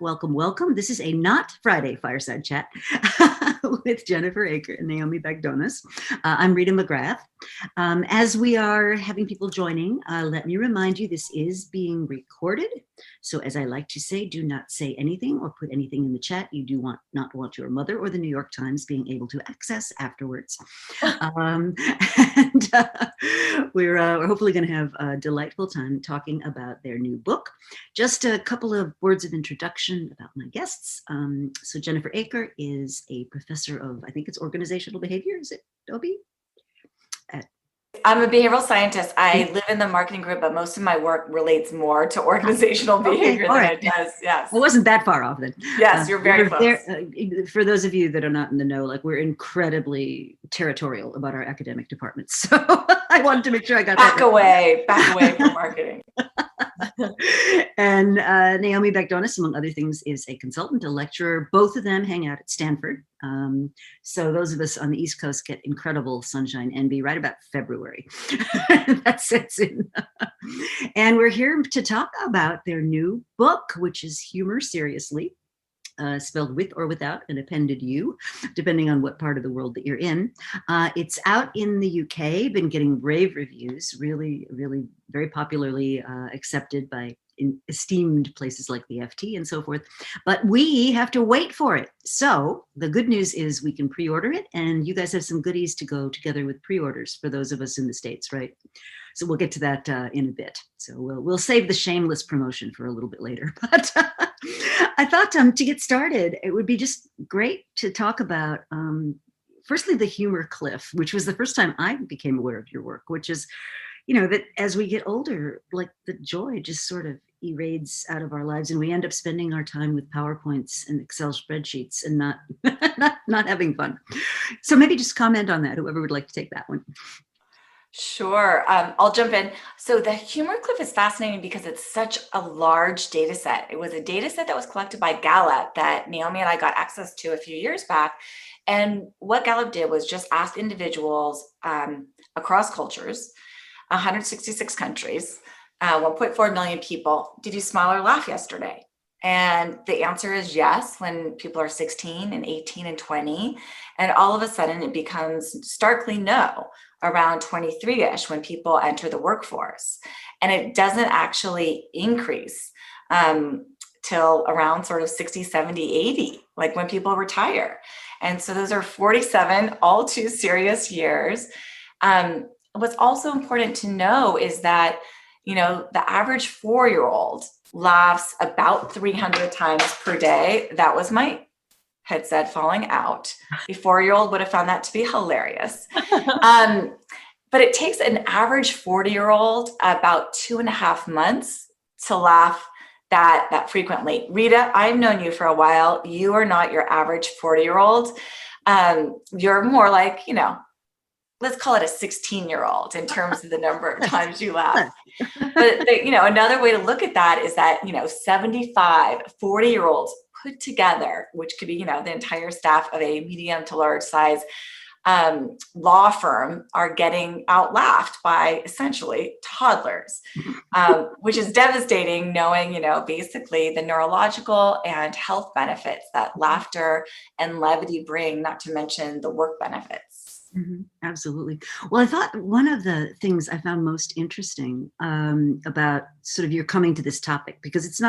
welcome, welcome. This is a not Friday fireside chat with Jennifer Aaker and Naomi Bagdonas. I'm Rita McGrath. As we are having people joining, let me remind you this is being recorded. So as I like to say, do not say anything or put anything in the chat you do not want your mother or the New York Times being able to access afterwards. We're hopefully going to have a delightful time talking about their new book. Just a couple of words of introduction about my guests. So Jennifer Aaker is a professor of, I think it's organizational behavior. Is it, Dobie? I'm a behavioral scientist. I live in the marketing group, but most of my work relates more to organizational behavior than it does. Yes. I wasn't that far off then. Yes, you're very close. For those of you that are not in the know, like we're incredibly territorial about our academic departments. So I wanted to make sure I got back away from marketing. And Naomi Bagdonas, among other things, is a consultant, a lecturer. Both of them hang out at Stanford. So those of us on the East Coast get incredible sunshine envy right about February. That sets in. And we're here to talk about their new book, which is Humor Seriously, spelled with or without an appended U, depending on what part of the world that you're in. It's out in the UK, been getting rave reviews, really, really very popularly accepted by esteemed places like the FT and so forth, but we have to wait for it. So the good news is we can pre-order it, and you guys have some goodies to go together with pre-orders for those of us in the States, right? So we'll get to that in a bit. So we'll save the shameless promotion for a little bit later. But I thought to get started, it would be just great to talk about, firstly, the humor cliff, which was the first time I became aware of your work, which is, you know, that as we get older, like the joy just sort of erades out of our lives, and we end up spending our time with PowerPoints and Excel spreadsheets and not having fun. So maybe just comment on that, whoever would like to take that one. Sure. I'll jump in. So the humor cliff is fascinating because it's such a large data set. It was a data set that was collected by Gallup that Naomi and I got access to a few years back. And what Gallup did was just ask individuals across cultures, 166 countries, 1.4 million people, did you smile or laugh yesterday? And the answer is yes, when people are 16 and 18 and 20. And all of a sudden it becomes starkly no around 23-ish when people enter the workforce. And it doesn't actually increase till around sort of 60, 70, 80, like when people retire. And so those are 47 all too serious years. What's also important to know is that, you know, the average 4-year-old laughs about 300 times per day. That was my headset falling out. A 4-year-old would have found that to be hilarious. But it takes an average 40-year-old about 2.5 months to laugh that frequently. Rita, I've known you for a while. You are not your average 40-year-old. You're more like, you know, let's call it a 16-year-old in terms of the number of times you laugh. But you know, another way to look at that is that, you know, 75 40-year-olds put together, which could be, you know, the entire staff of a medium to large size law firm, are getting out laughed by essentially toddlers, which is devastating, knowing, you know, basically the neurological and health benefits that laughter and levity bring, not to mention the work benefits. Mm-hmm. Absolutely. Well, I thought one of the things I found most interesting about sort of your coming to this topic, because it is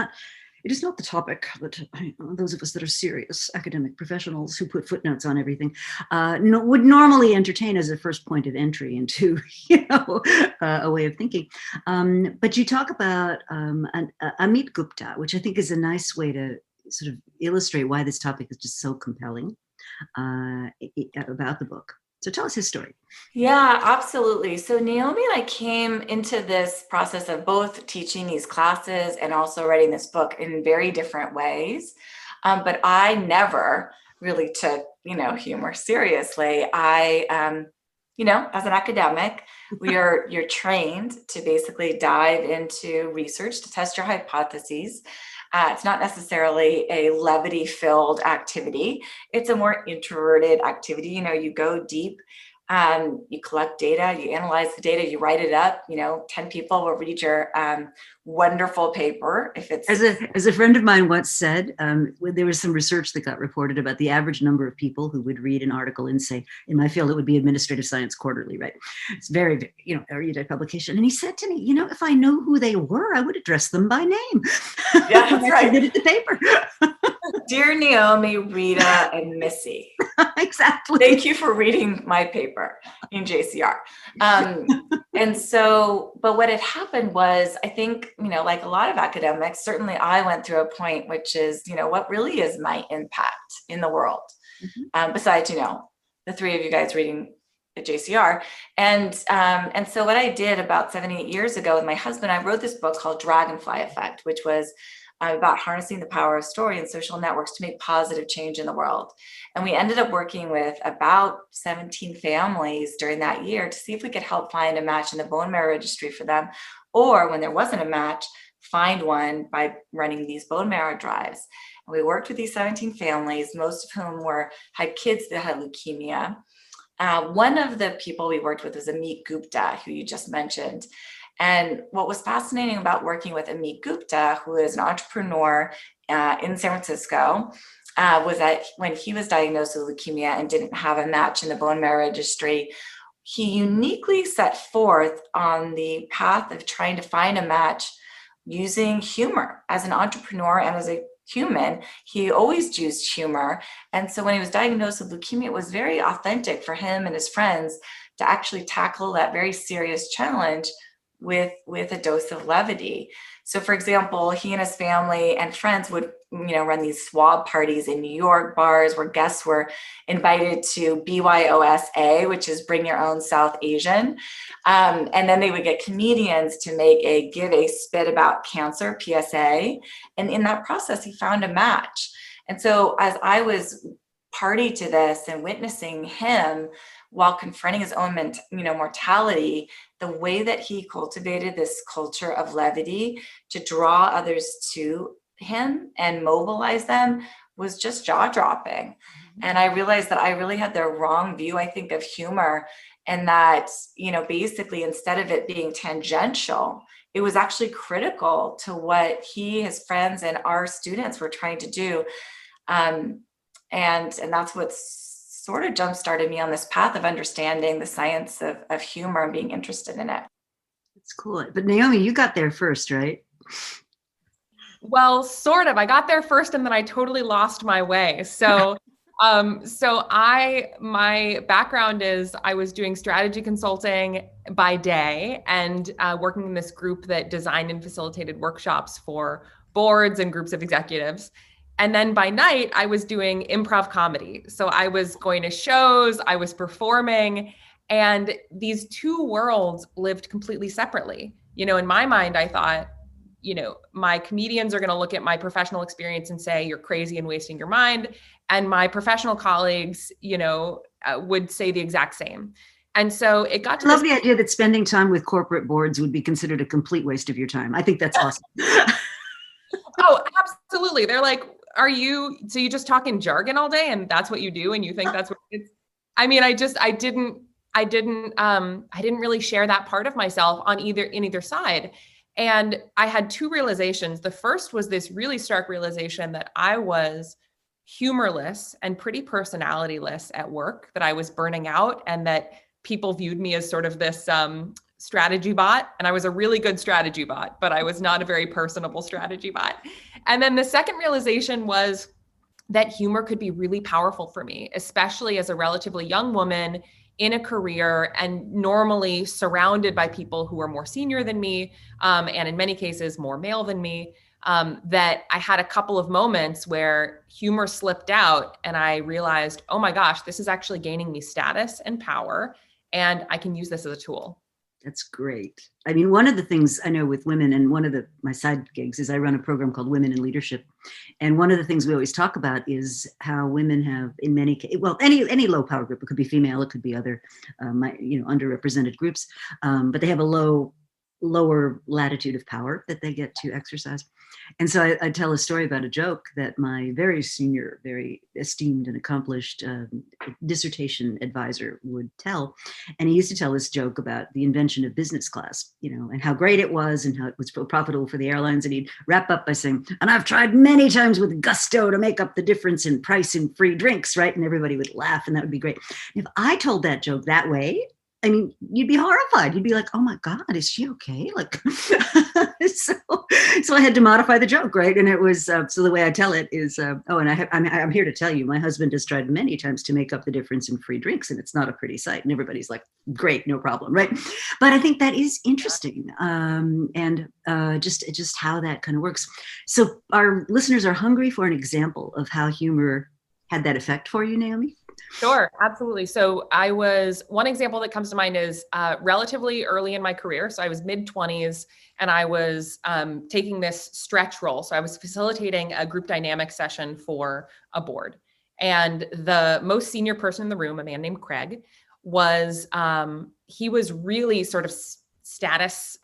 not the topic that those of us that are serious academic professionals who put footnotes on everything would normally entertain as a first point of entry into, you know, a way of thinking. But you talk about Amit Gupta, which I think is a nice way to sort of illustrate why this topic is just so compelling about the book. So tell us his story. Yeah, absolutely. So Naomi and I came into this process of both teaching these classes and also writing this book in very different ways. But I never really took, you know, humor seriously. You know, as an academic, you're trained to basically dive into research to test your hypotheses. It's not necessarily a levity-filled activity. It's a more introverted activity. You know, you go deep You collect data, you analyze the data, you write it up. 10 people will read your wonderful paper. If it's as a friend of mine once said, there was some research that got reported about the average number of people who would read an article and say, in my field, it would be Administrative Science Quarterly, right? It's very, erudite publication. And he said to me, if I know who they were, I would address them by name. Yeah, that's right. Submitted the paper. Dear Naomi, Rita, and Missy. Exactly. Thank you for reading my paper in JCR. And so, but what had happened was, I think, like a lot of academics, certainly I went through a point, which is, what really is my impact in the world? Besides, the three of you guys reading at JCR. And so what I did about 7-8 years ago with my husband, I wrote this book called Dragonfly Effect, which was about harnessing the power of story and social networks to make positive change in the world. And we ended up working with about 17 families during that year to see if we could help find a match in the bone marrow registry for them, or when there wasn't a match, find one by running these bone marrow drives. And we worked with these 17 families, most of whom had kids that had leukemia. One of the people we worked with was Amit Gupta, who you just mentioned. And what was fascinating about working with Amit Gupta, who is an entrepreneur in San Francisco, was that when he was diagnosed with leukemia and didn't have a match in the bone marrow registry, he uniquely set forth on the path of trying to find a match using humor. As an entrepreneur and as a human, he always used humor. And so when he was diagnosed with leukemia, it was very authentic for him and his friends to actually tackle that very serious challenge with a dose of levity. So for example, he and his family and friends would, run these swab parties in New York bars where guests were invited to BYOSA, which is Bring Your Own South Asian. And then they would get comedians to give a spit about cancer, PSA. And in that process, he found a match. And so as I was party to this and witnessing him while confronting his own mortality, the way that he cultivated this culture of levity to draw others to him and mobilize them was just jaw-dropping. And I realized that I really had the wrong view, I think, of humor, and that, basically instead of it being tangential, it was actually critical to what he, his friends, and our students were trying to do. And that's what sort of jump-started me on this path of understanding the science of humor and being interested in it. It's cool. But Naomi, you got there first, right? Well, sort of. I got there first and then I totally lost my way. So, my background is I was doing strategy consulting by day and working in this group that designed and facilitated workshops for boards and groups of executives. And then by night, I was doing improv comedy. So I was going to shows, I was performing, and these two worlds lived completely separately. In my mind, I thought, my comedians are going to look at my professional experience and say, you're crazy and wasting your mind. And my professional colleagues, would say the exact same. And so it got to I love the idea that spending time with corporate boards would be considered a complete waste of your time. I think that's awesome. Oh, absolutely. They're like, so you just talk in jargon all day and that's what you do? And you think that's what it's, I didn't really share that part of myself in either side. And I had two realizations. The first was this really stark realization that I was humorless and pretty personalityless at work, that I was burning out and that people viewed me as sort of this strategy bot. And I was a really good strategy bot, but I was not a very personable strategy bot. And then the second realization was that humor could be really powerful for me, especially as a relatively young woman in a career and normally surrounded by people who are more senior than me, and in many cases more male than me, that I had a couple of moments where humor slipped out and I realized, oh my gosh, this is actually gaining me status and power, and I can use this as a tool. That's great. I mean, one of the things I know with women, and one of my side gigs is I run a program called Women in Leadership. And one of the things we always talk about is how women have, in many cases, well, any low power group, it could be female, it could be other, underrepresented groups, but they have a low lower latitude of power that they get to exercise. And so I tell a story about a joke that my very senior, very esteemed and accomplished dissertation advisor would tell. And he used to tell this joke about the invention of business class, and how great it was and how it was profitable for the airlines. And he'd wrap up by saying, and I've tried many times with gusto to make up the difference in price and free drinks, right? And everybody would laugh, and that would be great. If I told that joke that way, I mean, you'd be horrified. You'd be like, oh my God, is she okay? Like, so I had to modify the joke, right? And it was, so the way I tell it is, I'm here to tell you, my husband has tried many times to make up the difference in free drinks, and it's not a pretty sight. And everybody's like, great, no problem, right? But I think that is interesting, and just how that kind of works. So our listeners are hungry for an example of how humor had that effect for you, Naomi? Sure, absolutely. So one example that comes to mind is relatively early in my career. So I was mid-20s, and I was taking this stretch role. So I was facilitating a group dynamic session for a board. And the most senior person in the room, a man named Craig, he was really sort of status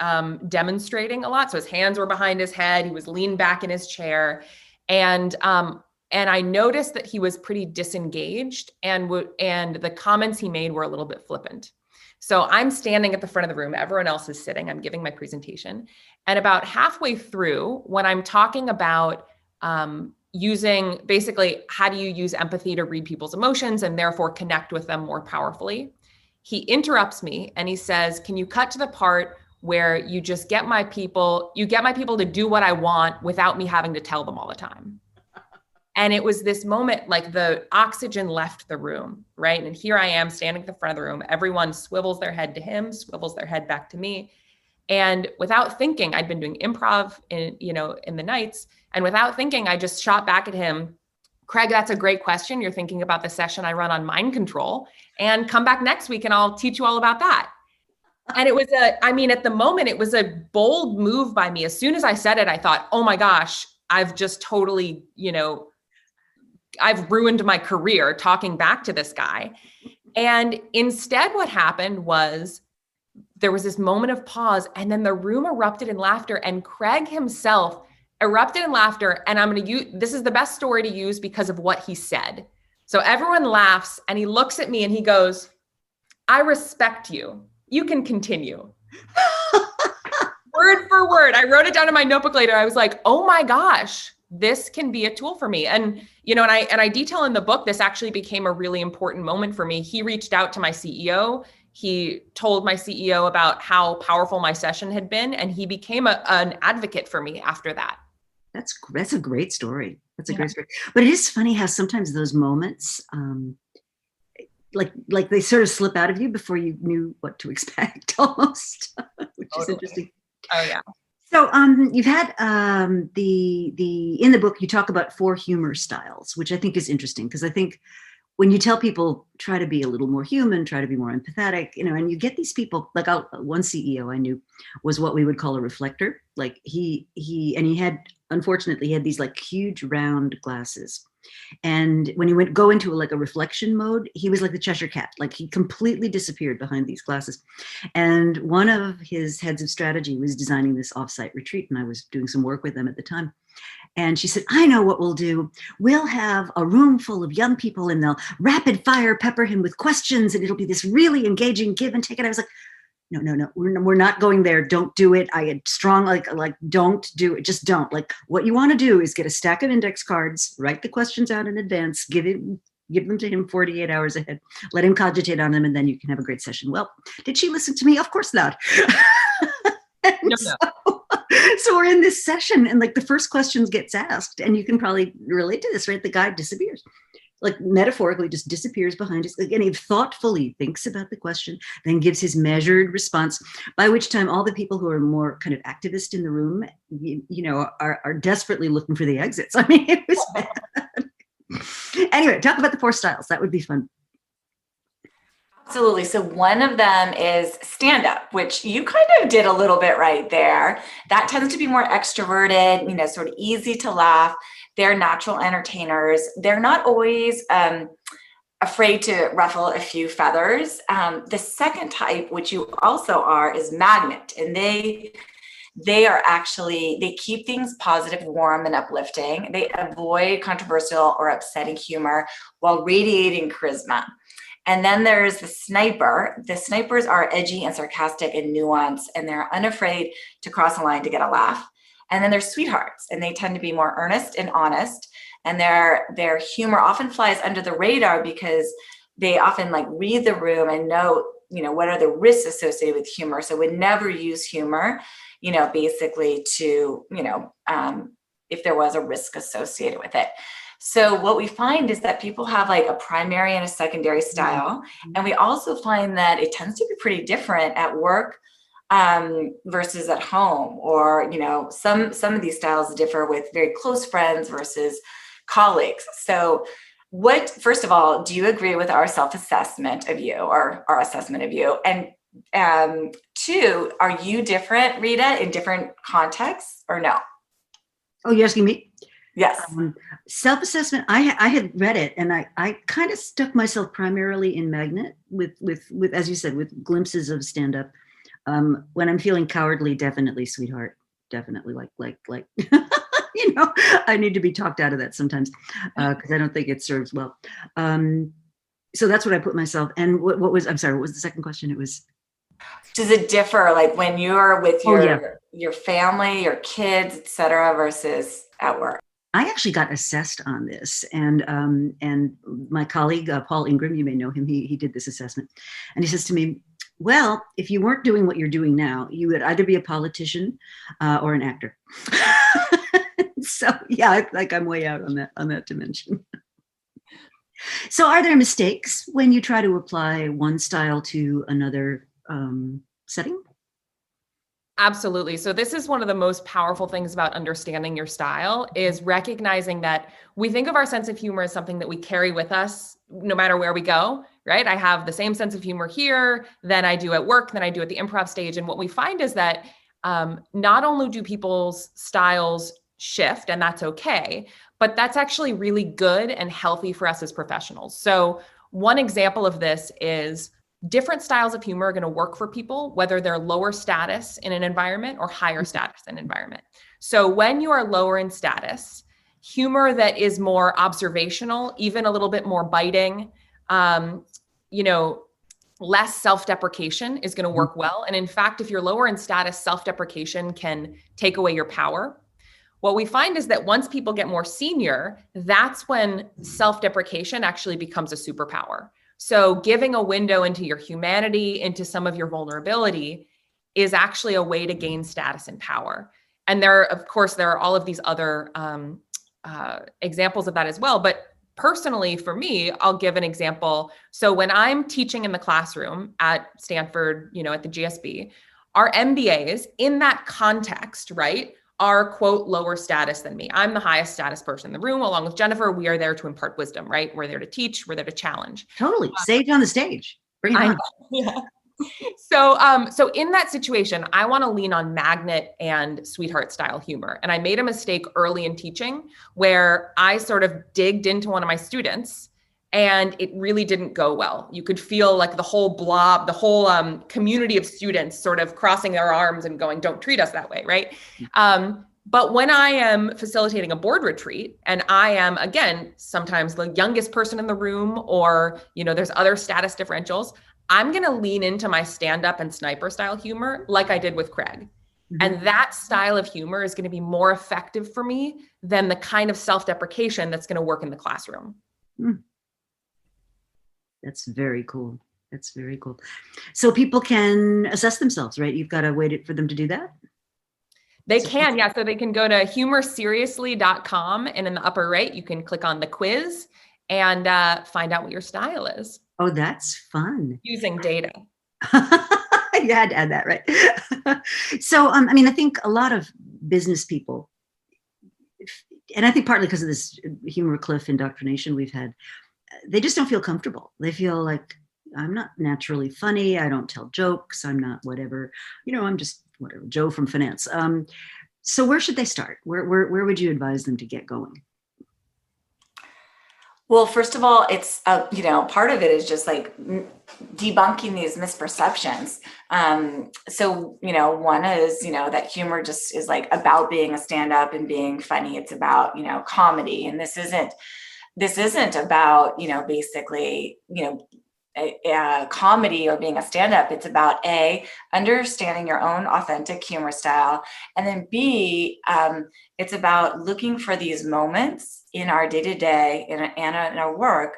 demonstrating a lot. So his hands were behind his head. He was leaned back in his chair. And I noticed that he was pretty disengaged, and the comments he made were a little bit flippant. So I'm standing at the front of the room. Everyone else is sitting. I'm giving my presentation. And about halfway through, when I'm talking about using basically how do you use empathy to read people's emotions and therefore connect with them more powerfully, he interrupts me and he says, can you cut to the part where you just get my people to do what I want without me having to tell them all the time? And it was this moment, like the oxygen left the room, right? And here I am standing at the front of the room. Everyone swivels their head to him, swivels their head back to me. And without thinking, I'd been doing improv in the nights. And without thinking, I just shot back at him, Craig, that's a great question. You're thinking about the session I run on mind control, and come back next week and I'll teach you all about that. And it was at the moment, it was a bold move by me. As soon as I said it, I thought, oh my gosh, I've just totally, I've ruined my career talking back to this guy. And instead what happened was there was this moment of pause, and then the room erupted in laughter, and Craig himself erupted in laughter. And this is the best story to use because of what he said. So everyone laughs, and he looks at me and he goes, I respect you. You can continue. Word for word. I wrote it down in my notebook later. I was like, oh my gosh, this can be a tool for me. And, and I detail in the book, this actually became a really important moment for me. He reached out to my CEO. He told my CEO about how powerful my session had been, and he became an advocate for me after that. That's a great story. That's a great story. But it is funny how sometimes those moments, like they sort of slip out of you before you knew what to expect almost, which is interesting. Oh yeah. So you've had in the book, you talk about 4 humor styles, which I think is interesting, because I think when you tell people try to be a little more human, try to be more empathetic, and you get these people, like one CEO I knew was what we would call a reflector. Like he unfortunately had these like huge round glasses. And when he would go into a reflection mode, he was like the Cheshire Cat. Like he completely disappeared behind these glasses. And one of his heads of strategy was designing this offsite retreat, and I was doing some work with them at the time. And she said, I know what we'll do. We'll have a room full of young people, and they'll rapid fire pepper him with questions, and it'll be this really engaging give and take. And I was like, no, we're not going there. Don't do it. I had strong, don't do it. Just don't. Like, what you want to do is get a stack of index cards, write the questions out in advance, give them to him 48 hours ahead, let him cogitate on them, and then you can have a great session. Well, did she listen to me? Of course not. No. So we're in this session, and the first questions gets asked, and you can probably relate to this, right? The guy disappears. Like metaphorically just disappears behind us. Again, he thoughtfully thinks about the question, then gives his measured response, by which time all the people who are more kind of activist in the room, are desperately looking for the exits. I mean, it was bad. Anyway, talk about the 4 styles. That would be fun. Absolutely. So one of them is stand-up, which you kind of did a little bit right there. That tends to be more extroverted, sort of easy to laugh. They're natural entertainers. They're not always afraid to ruffle a few feathers. The second type, which you also are, is magnet, and they are actually, they keep things positive, warm, and uplifting. They avoid controversial or upsetting humor while radiating charisma. And then there's the sniper. The snipers are edgy and sarcastic and nuanced, and they're unafraid to cross a line to get a laugh. And then there's sweethearts, and they tend to be more earnest and honest. And their humor often flies under the radar because they often like read the room and know, what are the risks associated with humor. So would never use humor, basically to, if there was a risk associated with it. So what we find is that people have like a primary and a secondary style. And we also find that it tends to be pretty different at work versus at home, or, some of these styles differ with very close friends versus colleagues. So first of all, do you agree with our self-assessment of you, or our assessment of you? And two, are you different, Rita, in different contexts or no? Oh, you're asking me? Yes. Self-assessment, I had read it, and I kind of stuck myself primarily in magnet with, as you said, with glimpses of stand-up. When I'm feeling cowardly, definitely sweetheart, definitely like, I need to be talked out of that sometimes because I don't think it serves well. So that's what I put myself. And what was, I'm sorry, what was the second question? It was, does it differ like when you're with your family, your kids, et cetera, versus at work? I actually got assessed on this, and my colleague, Paul Ingram, you may know him, he did this assessment, and he says to me, well, if you weren't doing what you're doing now, you would either be a politician or an actor. So yeah, like I'm way out on that dimension. So are there mistakes when you try to apply one style to another setting? Absolutely. So this is one of the most powerful things about understanding your style, is recognizing that we think of our sense of humor as something that we carry with us no matter where we go, right? I have the same sense of humor here than I do at work, than I do at the improv stage. And what we find is that not only do people's styles shift, and that's okay, but that's actually really good and healthy for us as professionals. So one example of this is different styles of humor are going to work for people, whether they're lower status in an environment or higher status in an environment. So when you are lower in status, humor that is more observational, even a little bit more biting, less self-deprecation is going to work well. And in fact, if you're lower in status, self-deprecation can take away your power. What we find is that once people get more senior, that's when self-deprecation actually becomes a superpower. So giving a window into your humanity, into some of your vulnerability, is actually a way to gain status and power. And there are all of these other examples of that as well. But personally, for me, I'll give an example. So when I'm teaching in the classroom at Stanford, at the GSB, our MBAs in that context, right, are, quote, lower status than me. I'm the highest status person in the room, along with Jennifer. We are there to impart wisdom, right? We're there to teach. We're there to challenge. Totally. Sage on the stage. Bring it on. Yeah. So in that situation, I want to lean on magnet and sweetheart style humor. And I made a mistake early in teaching where I sort of digged into one of my students, and it really didn't go well. You could feel like the whole blob, the whole community of students sort of crossing their arms and going, don't treat us that way, right? But when I am facilitating a board retreat, and I am, again, sometimes the youngest person in the room, or, there's other status differentials, I'm going to lean into my stand-up and sniper style humor like I did with Craig. Mm-hmm. And that style of humor is going to be more effective for me than the kind of self-deprecation that's going to work in the classroom. Mm. That's very cool. That's very cool. So people can assess themselves, right? You've got to wait for them to do that? They can, yeah. So they can go to humorseriously.com, and in the upper right, you can click on the quiz and find out what your style is. Oh, that's fun. Using data. You had to add that, right? So, I think a lot of business people, and I think partly because of this humor cliff indoctrination we've had, they just don't feel comfortable. They feel like, I'm not naturally funny. I don't tell jokes. I'm not whatever, I'm just whatever, Joe from finance. So where should they start? Where would you advise them to get going? Well, first of all, it's, part of it is just like debunking these misperceptions. One is, that humor just is like about being a stand-up and being funny. It's about, comedy. And this isn't about, basically, a comedy or being a stand-up. It's about understanding your own authentic humor style, and then B, it's about looking for these moments in our day-to-day and in our work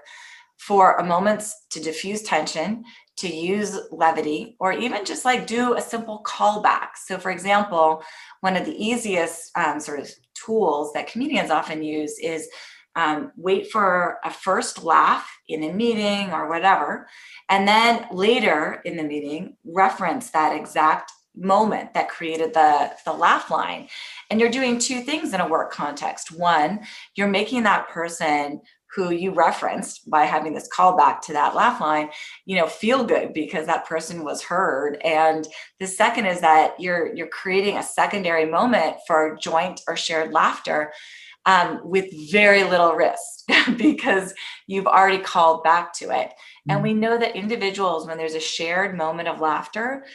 for a moments to diffuse tension, to use levity, or even just like do a simple callback. So for example, one of the easiest sort of tools that comedians often use is wait for a first laugh in a meeting or whatever, and then later in the meeting, reference that exact moment that created the laugh line. And you're doing two things in a work context. One, you're making that person who you referenced by having this callback to that laugh line, feel good because that person was heard. And the second is that you're creating a secondary moment for joint or shared laughter with very little risk because you've already called back to it. And we know that individuals, when there's a shared moment of laughter,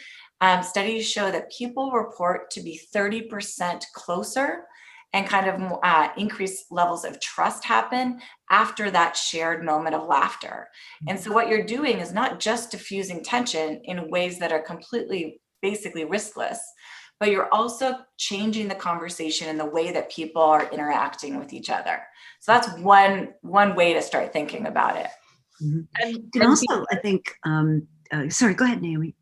studies show that people report to be 30% closer, and kind of increased levels of trust happen after that shared moment of laughter. And so what you're doing is not just diffusing tension in ways that are completely, basically riskless, but you're also changing the conversation and the way that people are interacting with each other. So that's one way to start thinking about it. And also, I think, sorry, go ahead, Naomi.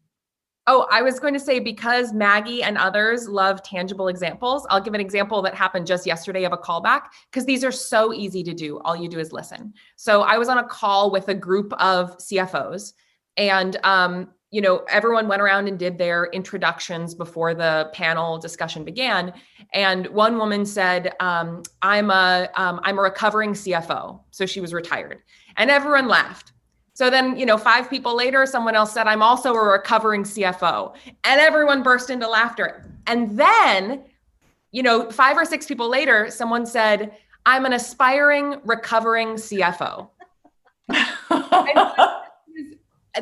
Oh, I was going to say, because Maggie and others love tangible examples, I'll give an example that happened just yesterday of a callback, because these are so easy to do. All you do is listen. So I was on a call with a group of CFOs, and everyone went around and did their introductions before the panel discussion began. And one woman said, I'm a recovering CFO. So she was retired, and everyone laughed. So then, 5 people later, someone else said, I'm also a recovering CFO, and everyone burst into laughter. And then, 5 or 6 people later, someone said, I'm an aspiring recovering CFO.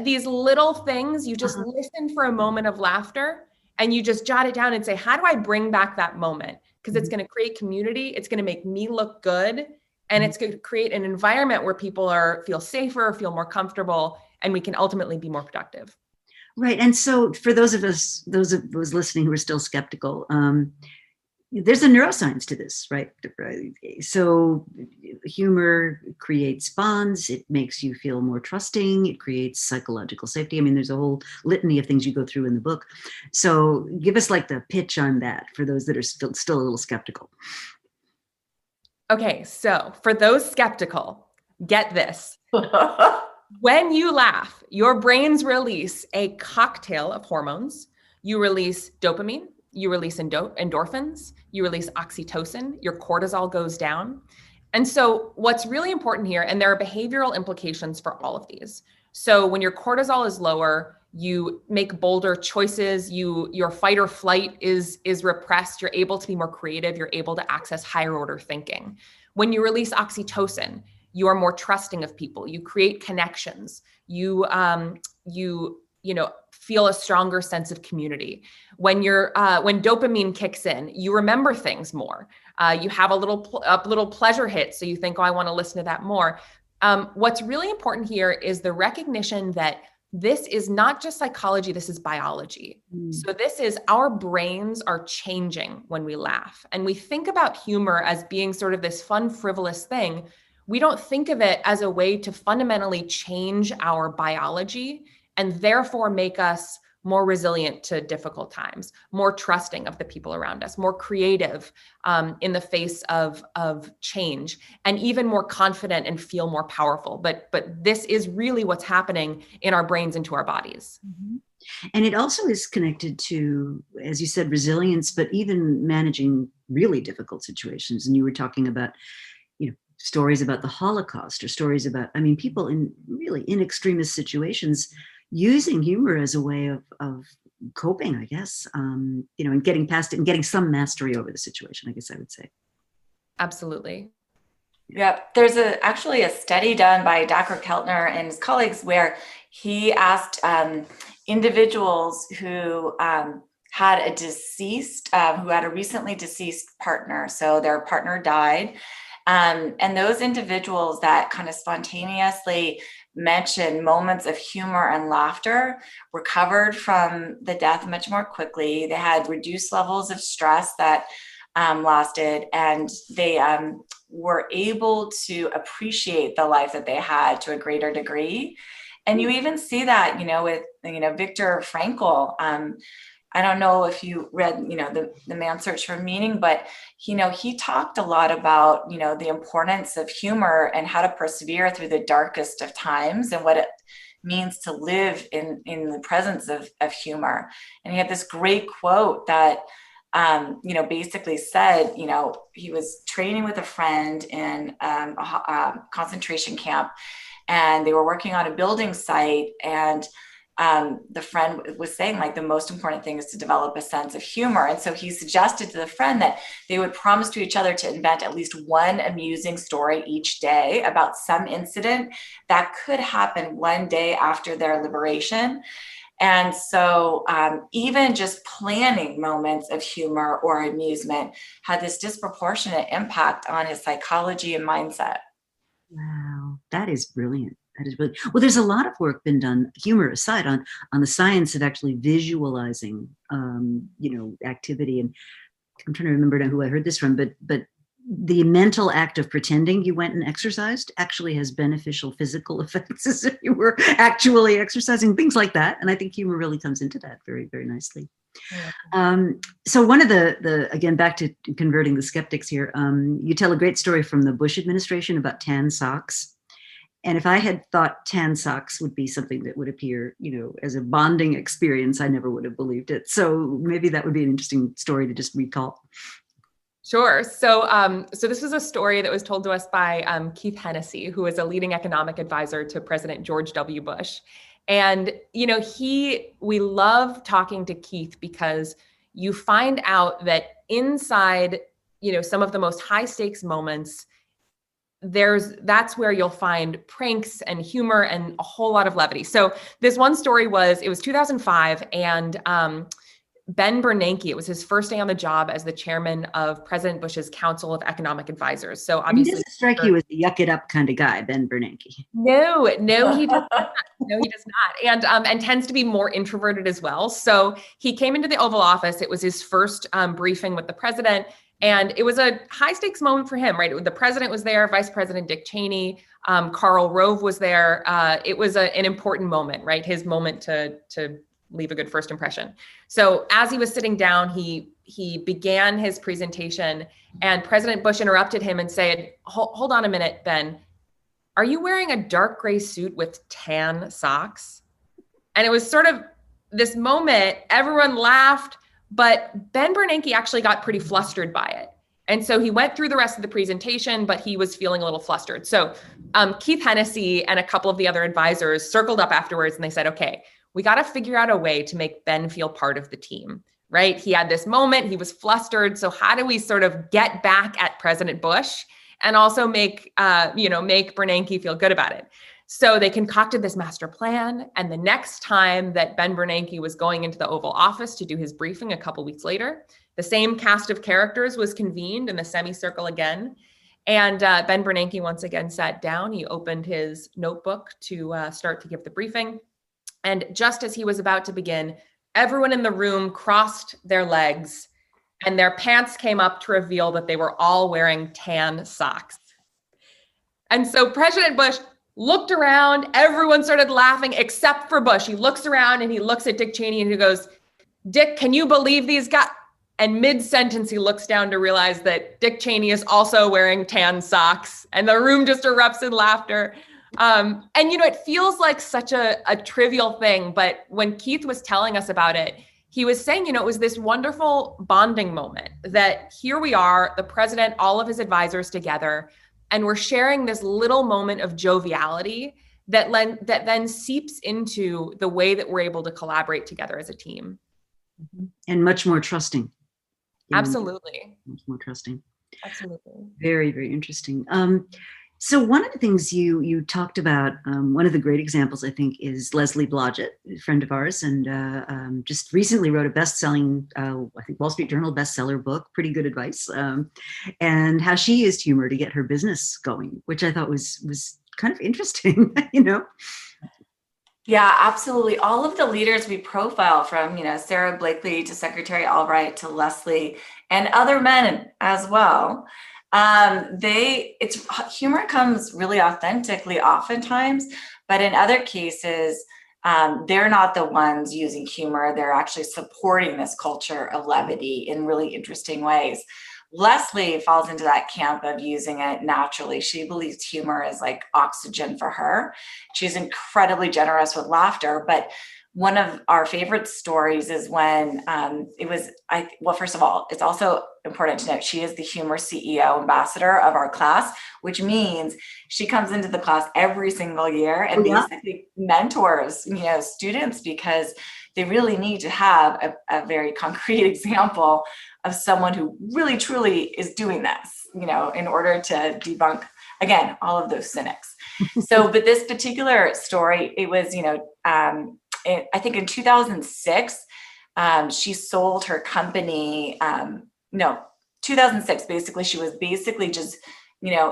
These little things, you just listen for a moment of laughter and you just jot it down and say, how do I bring back that moment? Because it's going to create community. It's going to make me look good. And it's going to create an environment where people feel safer, feel more comfortable, and we can ultimately be more productive. Right. And so for those of us listening who are still skeptical, there's a neuroscience to this, right? So humor creates bonds. It makes you feel more trusting. It creates psychological safety. I mean, there's a whole litany of things you go through in the book. So give us like the pitch on that for those that are still a little skeptical. Okay, so for those skeptical, get this. When you laugh, your brains release a cocktail of hormones. You release dopamine, you release endorphins, you release oxytocin, your cortisol goes down. And so what's really important here, and there are behavioral implications for all of these. So when your cortisol is lower, you make bolder choices, your fight or flight is repressed, you're able to be more creative, you're able to access higher order thinking. When you release oxytocin, you are more trusting of people, you create connections, you feel a stronger sense of community. When dopamine kicks in, you remember things more. You have a little pleasure hit, so you think, oh, I want to listen to that more. What's really important here is the recognition that this is not just psychology, this is biology. So this is, our brains are changing when we laugh. And we think about humor as being sort of this fun, frivolous thing. We don't think of it as a way to fundamentally change our biology and therefore make us more resilient to difficult times, more trusting of the people around us, more creative in the face of change, and even more confident and feel more powerful. But this is really what's happening in our brains and to our bodies. And it also is connected to, as you said, resilience, but even managing really difficult situations. And you were talking about, stories about the Holocaust, or stories about, people in really in extremist situations, using humor as a way of coping, I guess, and getting past it and getting some mastery over the situation, I guess I would say. Absolutely. Yep. There's actually a study done by Dr. Keltner and his colleagues where he asked individuals who had a deceased, who had a recently deceased partner. So their partner died. And those individuals that kind of spontaneously mentioned moments of humor and laughter recovered from the death much more quickly. They had reduced levels of stress that lasted, and they were able to appreciate the life that they had to a greater degree. And you even see that, with, Viktor Frankl. I don't know if you read, the Man's Search for Meaning, but, he talked a lot about, the importance of humor and how to persevere through the darkest of times and what it means to live in the presence of humor. And he had this great quote that, basically said, he was training with a friend in a concentration camp, and they were working on a building site, and the friend was saying, like, the most important thing is to develop a sense of humor. And so he suggested to the friend that they would promise to each other to invent at least one amusing story each day about some incident that could happen one day after their liberation. And so even just planning moments of humor or amusement had this disproportionate impact on his psychology and mindset. Wow, that is brilliant. That is brilliant. Well, there's a lot of work been done, humor aside, on the science of actually visualizing, activity. And I'm trying to remember now who I heard this from, but the mental act of pretending you went and exercised actually has beneficial physical effects as if you were actually exercising, things like that. And I think humor really comes into that very, very nicely. Yeah. So one of the again, back to converting the skeptics here, you tell a great story from the Bush administration about tan socks. And if I had thought tan socks would be something that would appear, as a bonding experience, I never would have believed it. So maybe that would be an interesting story to just recall. Sure. So this was a story that was told to us by Keith Hennessy, who is a leading economic advisor to President George W. Bush. And, we love talking to Keith because you find out that inside, some of the most high stakes moments, that's where you'll find pranks and humor and a whole lot of levity. So this one story it was 2005, and Ben Bernanke, it was his first day on the job as the chairman of President Bush's Council of Economic Advisors. So obviously, he doesn't strike you as a yuck it up kind of guy, Ben Bernanke. No, he does not. No, he does not. And tends to be more introverted as well. So he came into the Oval Office. It was his first briefing with the president. And it was a high stakes moment for him, right? The president was there, Vice President Dick Cheney, Karl Rove was there. It was an important moment, right? His moment to leave a good first impression. So as he was sitting down, he began his presentation, and President Bush interrupted him and said, hold on a minute, Ben, are you wearing a dark gray suit with tan socks? And it was sort of this moment, everyone laughed, but Ben Bernanke actually got pretty flustered by it. And so he went through the rest of the presentation, but he was feeling a little flustered. So Keith Hennessy and a couple of the other advisors circled up afterwards, and they said, okay, we got to figure out a way to make Ben feel part of the team, right? He had this moment, he was flustered. So how do we sort of get back at President Bush and also make Bernanke feel good about it? So they concocted this master plan. And the next time that Ben Bernanke was going into the Oval Office to do his briefing a couple weeks later, the same cast of characters was convened in the semicircle again. And Ben Bernanke once again sat down. He opened his notebook to start to give the briefing. And just as he was about to begin, everyone in the room crossed their legs and their pants came up to reveal that they were all wearing tan socks. And so President Bush looked around, everyone started laughing except for Bush. He looks around and he looks at Dick Cheney and he goes, Dick, can you believe these guys? And mid-sentence, he looks down to realize that Dick Cheney is also wearing tan socks, and the room just erupts in laughter. And, it feels like such a trivial thing, but when Keith was telling us about it, he was saying, it was this wonderful bonding moment that here we are, the president, all of his advisors together, and we're sharing this little moment of joviality that then seeps into the way that we're able to collaborate together as a team. And much more trusting. Absolutely. Much more trusting. Absolutely. Very, very interesting. So one of the things you talked about, one of the great examples, I think, is Leslie Blodgett, a friend of ours, and just recently wrote a best-selling, I think, Wall Street Journal bestseller book, pretty good advice, and how she used humor to get her business going, which I thought was kind of interesting, you know? Yeah, absolutely. All of the leaders we profile, from, Sarah Blakely to Secretary Albright to Leslie and other men as well. Humor comes really authentically oftentimes, but in other cases, they're not the ones using humor. They're actually supporting this culture of levity in really interesting ways. Leslie falls into that camp of using it naturally. She believes humor is like oxygen for her. She's incredibly generous with laughter, but one of our favorite stories is when first of all, it's also important to note she is the humor CEO ambassador of our class, which means she comes into the class every single year and basically mentors, students, because they really need to have a very concrete example of someone who really truly is doing this, in order to debunk, again, all of those cynics. But this particular story, it was, I think in 2006, she sold her company. 2006, basically, she was just,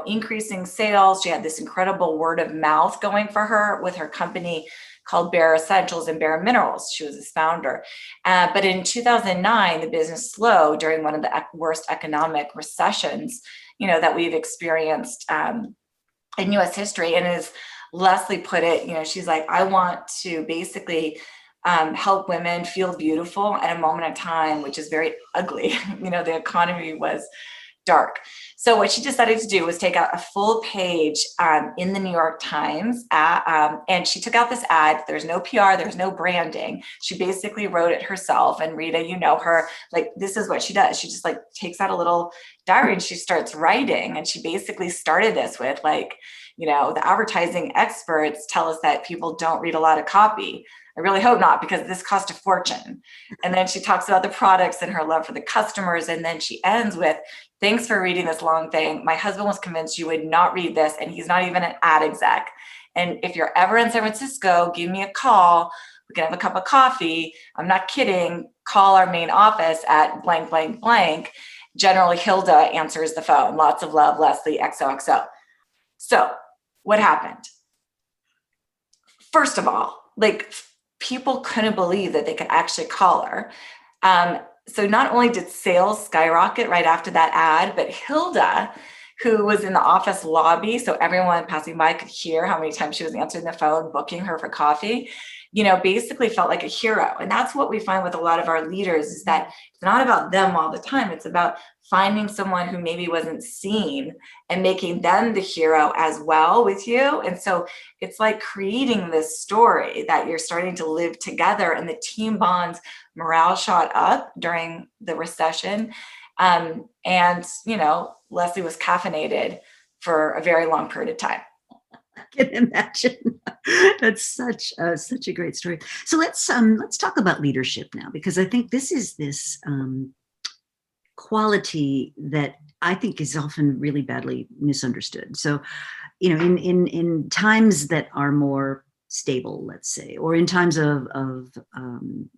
increasing sales. She had this incredible word of mouth going for her with her company called Bare Essentials and Bare Minerals. She was its founder. But in 2009, the business slowed during one of the worst economic recessions, that we've experienced in US history. And as Leslie put it, she's like, I want to basically help women feel beautiful at a moment in time, which is very ugly. The economy was dark. So what she decided to do was take out a full page in the New York Times, and she took out this ad. There's no PR, there's no branding. She basically wrote it herself. And Rita, you know her, like, this is what she does. She just like takes out a little diary and she starts writing. And she basically started this with the advertising experts tell us that people don't read a lot of copy. I really hope not, because this cost a fortune. And then she talks about the products and her love for the customers. And then she ends with, thanks for reading this long thing. My husband was convinced you would not read this, and he's not even an ad exec. And if you're ever in San Francisco, give me a call. We can have a cup of coffee. I'm not kidding. Call our main office at blank, blank, blank. Generally, Hilda answers the phone. Lots of love, Leslie, XOXO. So what happened? First of all, people couldn't believe that they could actually call her. So not only did sales skyrocket right after that ad, but Hilda, who was in the office lobby, so everyone passing by could hear how many times she was answering the phone, booking her for coffee, basically felt like a hero. And that's what we find with a lot of our leaders, is that it's not about them all the time. It's about finding someone who maybe wasn't seen and making them the hero as well with you. And so it's like creating this story that you're starting to live together, and the team bonds, morale shot up during the recession. And, Leslie was caffeinated for a very long period of time. I can imagine. That's such a great story. So let's talk about leadership now, because I think this is this quality that I think is often really badly misunderstood. So, in times that are more stable, let's say, or in times of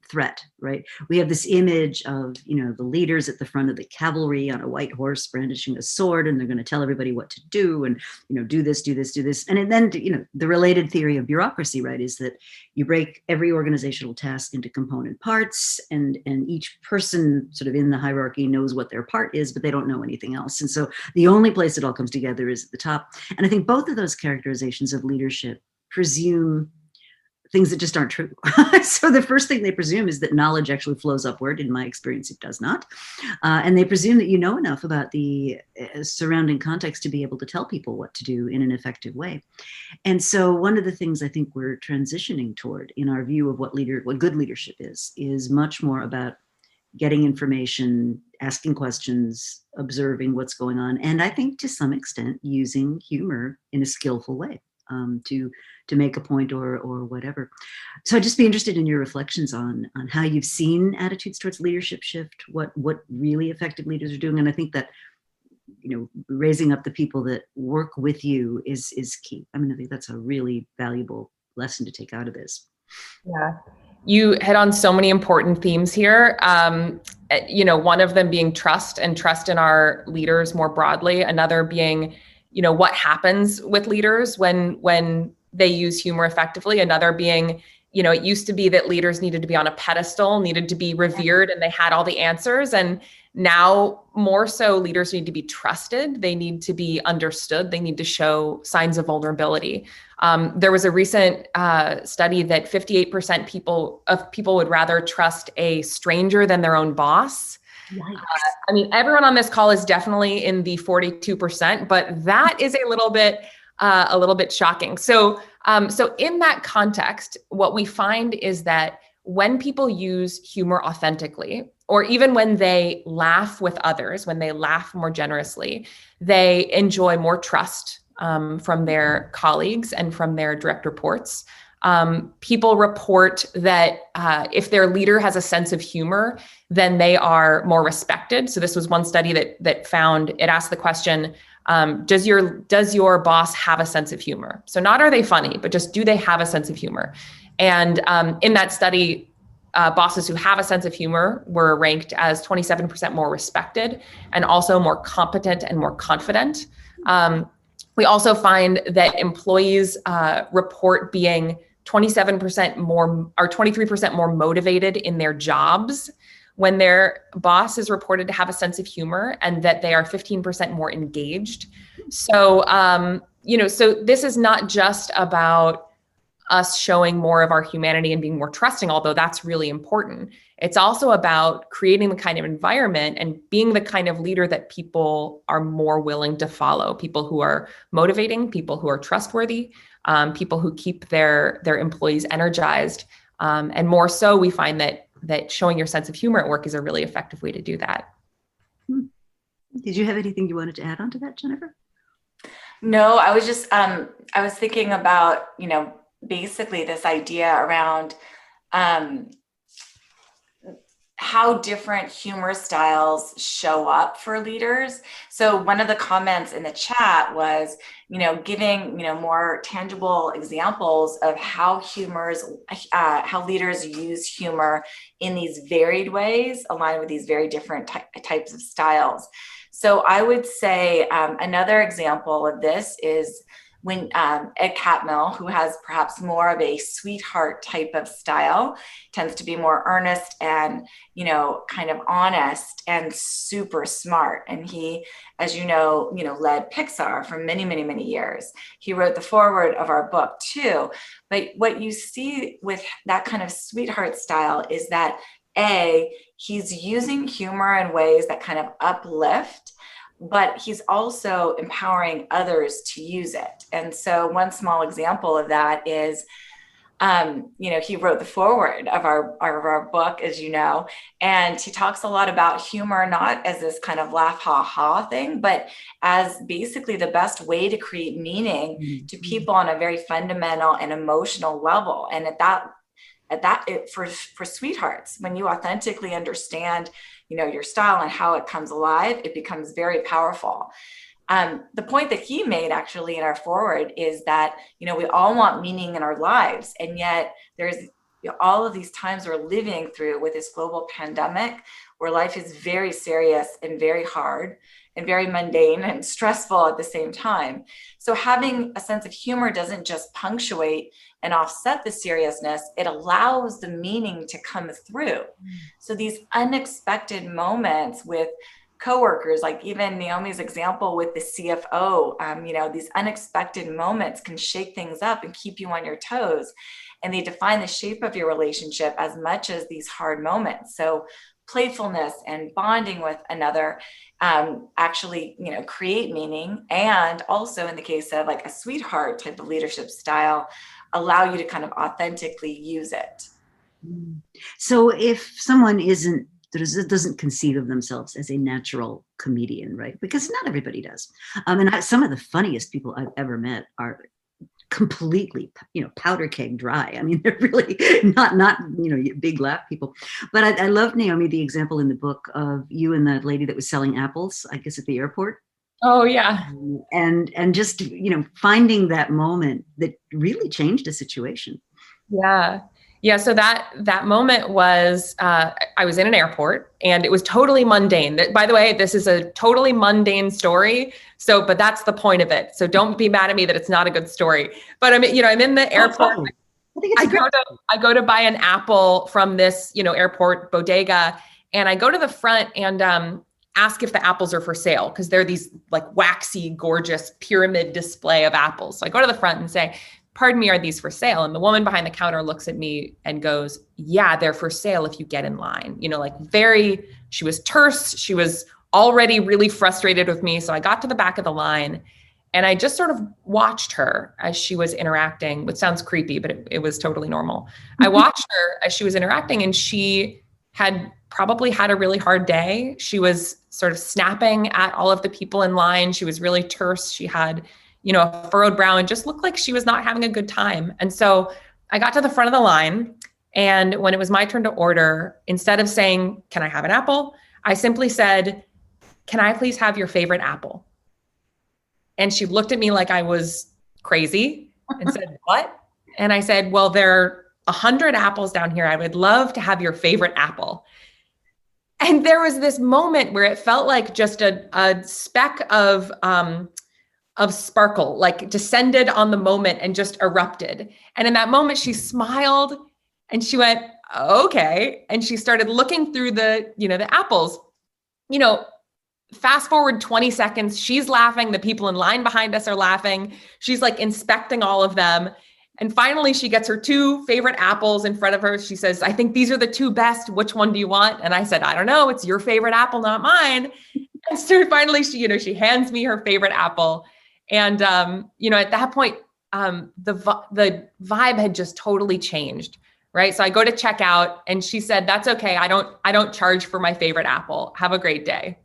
threat, right? We have this image of, the leaders at the front of the cavalry on a white horse brandishing a sword, and they're going to tell everybody what to do, and, do this, do this, do this. And then, the related theory of bureaucracy, right, is that you break every organizational task into component parts, and each person sort of in the hierarchy knows what their part is, but they don't know anything else. And so the only place it all comes together is at the top. And I think both of those characterizations of leadership presume things that just aren't true. So the first thing they presume is that knowledge actually flows upward. In my experience, it does not. And they presume that you know enough about the surrounding context to be able to tell people what to do in an effective way. And so one of the things I think we're transitioning toward in our view of what good leadership is much more about getting information, asking questions, observing what's going on, and I think to some extent using humor in a skillful way. To make a point or whatever. So I'd just be interested in your reflections on how you've seen attitudes towards leadership shift, what really effective leaders are doing. And I think that raising up the people that work with you is key. I mean, I think that's a really valuable lesson to take out of this. Yeah. You hit on so many important themes here. One of them being trust and trust in our leaders more broadly. Another being, what happens with leaders when they use humor effectively. Another being, it used to be that leaders needed to be on a pedestal, needed to be revered, and they had all the answers. And now more so, leaders need to be trusted. They need to be understood. They need to show signs of vulnerability. There was a recent study that 58% people would rather trust a stranger than their own boss. I mean, everyone on this call is definitely in the 42%, but that is a little bit shocking. So in that context, what we find is that when people use humor authentically, or even when they laugh with others, when they laugh more generously, they enjoy more trust from their colleagues and from their direct reports. People report that if their leader has a sense of humor, then they are more respected. So this was one study that found, it asked the question, does your boss have a sense of humor? So not are they funny, but just do they have a sense of humor? And in that study, bosses who have a sense of humor were ranked as 27% more respected and also more competent and more confident. We also find that employees report being 27% more or 23% more motivated in their jobs when their boss is reported to have a sense of humor, and that they are 15% more engaged. So, so this is not just about us showing more of our humanity and being more trusting, although that's really important. It's also about creating the kind of environment and being the kind of leader that people are more willing to follow, people who are motivating, people who are trustworthy, people who keep their employees energized. And more so, we find that showing your sense of humor at work is a really effective way to do that. Did you have anything you wanted to add on to that, Jennifer? No, I was just, I was thinking about, basically this idea around how different humor styles show up for leaders. So one of the comments in the chat was, giving, more tangible examples of how how leaders use humor in these varied ways, aligned with these very different types of styles. So I would say another example of this is when Ed Catmull, who has perhaps more of a sweetheart type of style, tends to be more earnest and, kind of honest and super smart. And he, as led Pixar for many, many, many years. He wrote the foreword of our book too. But what you see with that kind of sweetheart style is that he's using humor in ways that kind of uplift, but he's also empowering others to use it. And so one small example of that is, he wrote the foreword of our book, as you know, and he talks a lot about humor, not as this kind of laugh, ha, ha thing, but as basically the best way to create meaning to people on a very fundamental and emotional level. And for sweethearts, when you authentically understand your style and how it comes alive, it becomes very powerful. The point that he made actually in our forward is that, we all want meaning in our lives. And yet there's all of these times we're living through with this global pandemic where life is very serious and very hard and very mundane and stressful at the same time. So having a sense of humor doesn't just punctuate and offset the seriousness, it allows the meaning to come through. So these unexpected moments with coworkers, like even Naomi's example with the CFO, these unexpected moments can shake things up and keep you on your toes. And they define the shape of your relationship as much as these hard moments. So playfulness and bonding with another actually, create meaning. And also in the case of like a sweetheart type of leadership style, allow you to kind of authentically use it. So if someone doesn't conceive of themselves as a natural comedian, right? Because not everybody does. And some of the funniest people I've ever met are completely, powder keg dry. I mean, they're really not big laugh people. But I love, Naomi, the example in the book of you and the lady that was selling apples, I guess, at the airport. Oh yeah. And just, finding that moment that really changed a situation. Yeah. Yeah. So that moment was, I was in an airport and it was totally mundane. By the way, this is a totally mundane story. So, but that's the point of it. So don't be mad at me that it's not a good story. But I'm in the airport. I think it's I go to buy an apple from this, airport bodega, and I go to the front and ask if the apples are for sale because they're these like waxy, gorgeous pyramid display of apples. So I go to the front and say, "Pardon me, are these for sale?" And the woman behind the counter looks at me and goes, "Yeah, they're for sale if you get in line." She was terse. She was already really frustrated with me. So I got to the back of the line and I just sort of watched her as she was interacting, which sounds creepy, but it was totally normal. I watched her as she was interacting, and she had probably had a really hard day. She was sort of snapping at all of the people in line. She was really terse. She had, a furrowed brow and just looked like she was not having a good time. And so I got to the front of the line. And when it was my turn to order, instead of saying, "Can I have an apple?" I simply said, "Can I please have your favorite apple?" And she looked at me like I was crazy and said, "What?" And I said, "Well, there are 100 apples down here. I would love to have your favorite apple." And there was this moment where it felt like just a speck of sparkle, like descended on the moment and just erupted. And in that moment, she smiled and she went, "Okay." And she started looking through the apples. Fast forward 20 seconds, she's laughing. The people in line behind us are laughing. She's like inspecting all of them. And finally, she gets her two favorite apples in front of her. She says, "I think these are the two best. Which one do you want?" And I said, "I don't know. It's your favorite apple, not mine." And so finally, she hands me her favorite apple. And, at that point, the vibe had just totally changed. Right. So I go to check out and she said, "That's okay. I don't charge for my favorite apple. Have a great day."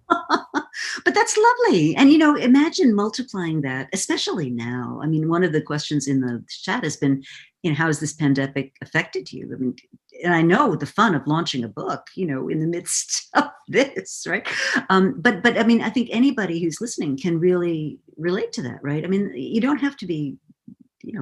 But that's lovely. And, imagine multiplying that, especially now. I mean, one of the questions in the chat has been, how has this pandemic affected you? I mean, and I know the fun of launching a book, in the midst of this, right? But I mean, I think anybody who's listening can really relate to that, right? I mean, you don't have to be,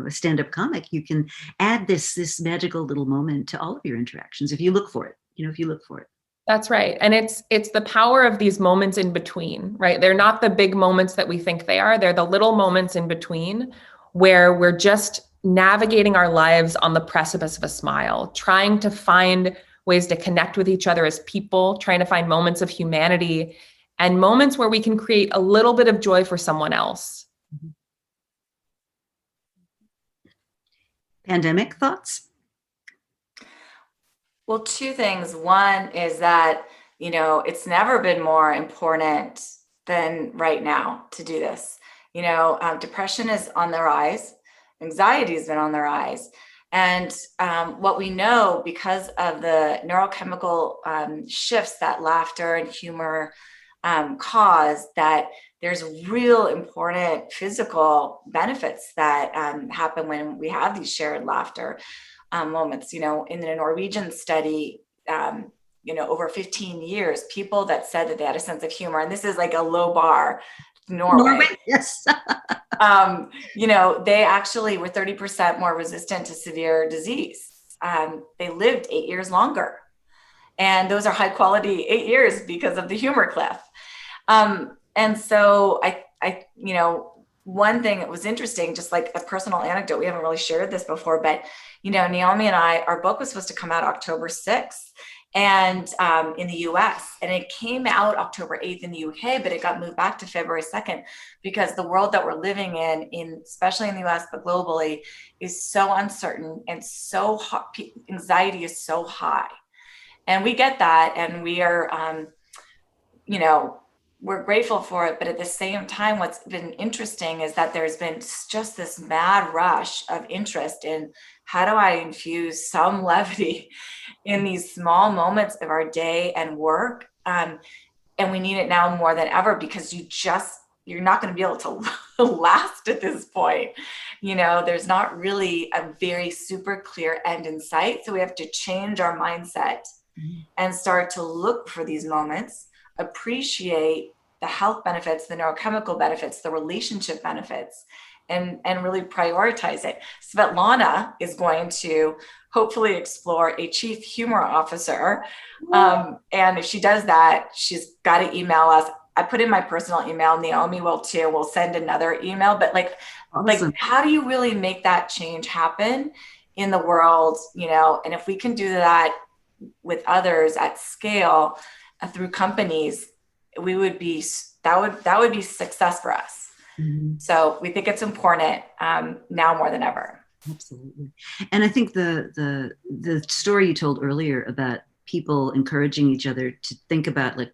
a stand-up comic. You can add this magical little moment to all of your interactions if you look for it, if you look for it. That's right. And it's the power of these moments in between, right? They're not the big moments that we think they are. They're the little moments in between where we're just navigating our lives on the precipice of a smile, trying to find ways to connect with each other as people, trying to find moments of humanity and moments where we can create a little bit of joy for someone else. Pandemic thoughts? Well, two things. One is that, it's never been more important than right now to do this. Depression is on the rise. Anxiety has been on the rise. And what we know because of the neurochemical shifts that laughter and humor cause, that there's real important physical benefits that happen when we have these shared laughter moments. In the Norwegian study, over 15 years, people that said that they had a sense of humor, and this is like a low bar, Norway. Yes. They actually were 30% more resistant to severe disease. They lived 8 years longer. And those are high quality 8 years because of the humor cliff. And so I one thing that was interesting, just like a personal anecdote, we haven't really shared this before, but, Naomi and I, our book was supposed to come out October 6th and in the US, and it came out October 8th in the UK, but it got moved back to February 2nd because the world that we're living in, especially in the US, but globally, is so uncertain and so hot. Anxiety is so high. And we get that. And we are, we're grateful for it. But at the same time, what's been interesting is that there's been just this mad rush of interest in how do I infuse some levity in these small moments of our day and work. And we need it now more than ever because you're not going to be able to last at this point. There's not really a very super clear end in sight. So we have to change our mindset and start to look for these moments, appreciate the health benefits, the neurochemical benefits, the relationship benefits, and really prioritize it. Svetlana is going to hopefully explore a chief humor officer. And if she does that, she's got to email us. I put in my personal email, Naomi will too. We'll send another email, but Awesome. how do you really make that change happen in the world, and if we can do that with others at scale through companies, that would be success for us. Mm-hmm. So we think it's important now more than ever. Absolutely. And I think the story you told earlier about people encouraging each other to think about like,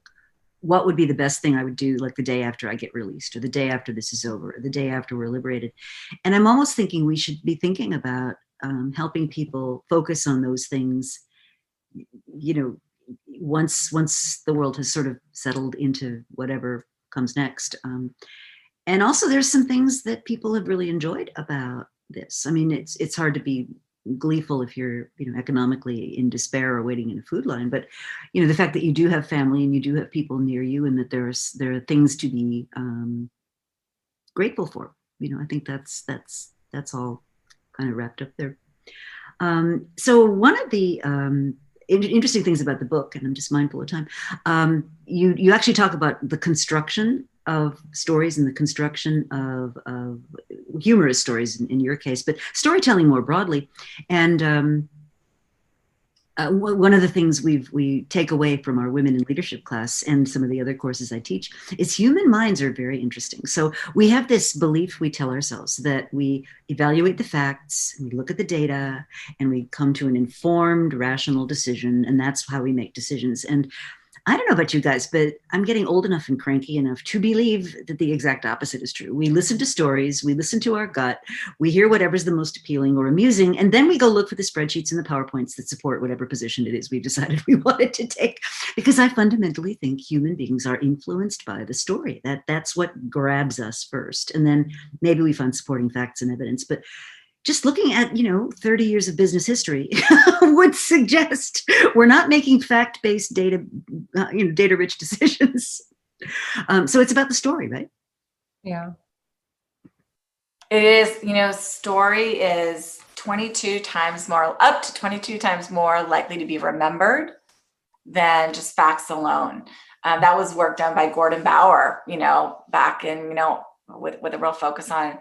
what would be the best thing I would do like the day after I get released, or the day after this is over, or the day after we're liberated. And I'm almost thinking we should be thinking about helping people focus on those things, once the world has sort of settled into whatever comes next. And also there's some things that people have really enjoyed about this. I mean, it's hard to be gleeful if you're, economically in despair or waiting in a food line, but, the fact that you do have family and you do have people near you, and that there are things to be grateful for, I think that's all kind of wrapped up there. So one of the interesting things about the book, and I'm just mindful of time, you actually talk about the construction of stories and the construction of humorous stories in your case, but storytelling more broadly. And one of the things we take away from our women in leadership class and some of the other courses I teach is human minds are very interesting. So we have this belief we tell ourselves that we evaluate the facts, we look at the data, and we come to an informed, rational decision, and that's how we make decisions. And I don't know about you guys, but I'm getting old enough and cranky enough to believe that the exact opposite is true. We listen to stories, we listen to our gut, we hear whatever's the most appealing or amusing, and then we go look for the spreadsheets and the PowerPoints that support whatever position it is we've decided we wanted to take. Because I fundamentally think human beings are influenced by the story. That's what grabs us first. And then maybe we find supporting facts and evidence. But just looking at 30 years of business history would suggest we're not making fact-based data-rich decisions. So it's about the story, right? Yeah. It is, story is up to 22 times more likely to be remembered than just facts alone. That was work done by Gordon Bauer, back in, with a real focus on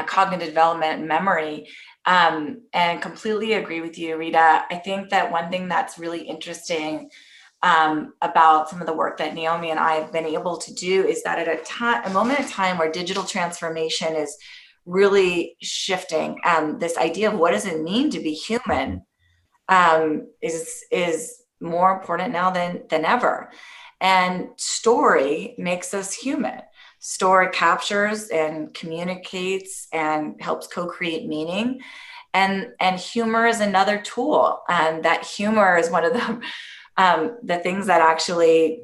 cognitive development and memory, and completely agree with you, Rita. I think that one thing that's really interesting about some of the work that Naomi and I have been able to do is that at a moment in time where digital transformation is really shifting, this idea of what does it mean to be human is more important now than ever. And story makes us human. Story captures and communicates and helps co-create meaning. And humor is another tool. And that humor is one of the things that actually,